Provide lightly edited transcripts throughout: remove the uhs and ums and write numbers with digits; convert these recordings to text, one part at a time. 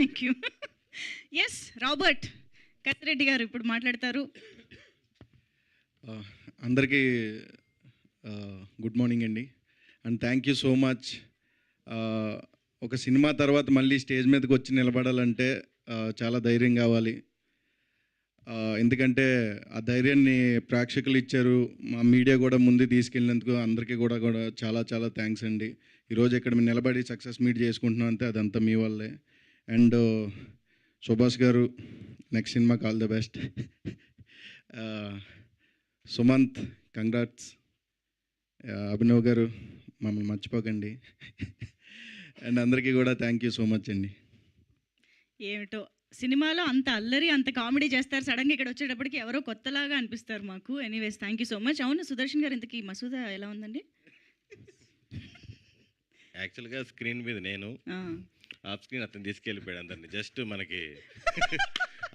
Thank you. Yes Robert Kattireddy గారు ఇప్పుడు మాట్లాడతారు. అందరికీ గుడ్ మార్నింగ్ అండి, and thank you so much. ఒక సినిమా తర్వాత మళ్ళీ స్టేజ్ మీదకి వచ్చి నిలబడాలంటే చాలా ధైర్యం కావాలి. ఎందుకంటే ఆ ధైర్యాన్ని ప్రేక్షకులు ఇచ్చారు, మా మీడియా కూడా ముందు తీసుకెళ్ళినందుకు అందరికీ కూడా చాలా చాలా థ్యాంక్స్ అండి. ఈరోజు ఇక్కడ మేము నిలబడి సక్సెస్ మీట్ చేసుకుంటున్నాం అంతే, అదంతా మీ వల్లే. అండ్ సుభాష్ గారు, నెక్స్ట్ సినిమాకి all the best. Sumanth congrats. Abhinav గారు మమ్మల్ని మర్చిపోకండి. అండ్ అందరికీ కూడా థ్యాంక్ యూ సో మచ్ అండి. ఏమిటో సినిమాలో అంత అల్లరి అంత కామెడీ చేస్తారు, సడన్గా ఇక్కడ వచ్చేటప్పటికి ఎవరో కొత్తలాగా అనిపిస్తారు మాకు. Anyways thank you so much. అవును సుదర్శన్ గారు, ఇంతకీ మసూదా ఎలా ఉందండి? యాక్చువల్గా స్క్రీన్ మీద నేను, ఆఫ్ స్క్రీన్ అతను తీసుకెళ్ళిపోయాడు అందరిని. జస్ట్ మనకి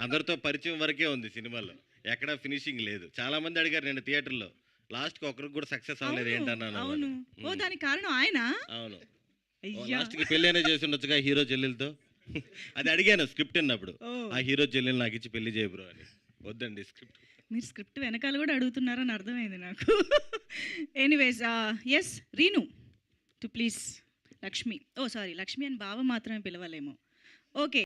అందరితో పరిచయం వరకే ఉంది సినిమాలో, ఎక్కడా ఫినిషింగ్ లేదు. చాలా మంది అడిగారు నేను థియేటర్లో, లాస్ట్కి ఒకరికి కూడా సక్సెస్ అవ్వలేదు ఏంటన్నాను. అవును, ఓ దానికి కారణం ఆయన. అవును, లాస్ట్కి పెళ్ళి అయినా చేసి ఉండొచ్చుగా హీరో చెల్లెలతో. అది అడిగాను స్క్రిప్ట్ విన్నప్పుడు, ఆ హీరో చెల్లెలు నాకు ఇచ్చి పెళ్లి చేయ బ్రో అని. వద్దండి స్క్రిప్ట్. మీరు స్క్రిప్ట్ వెనకాల కూడా అడుగుతున్నారని అర్థమైంది నాకు. Anyways yes Reenu to please Lakshmi. Oh sorry, Lakshmi అని బావ మాత్రమే పిలవలేము. ఓకే.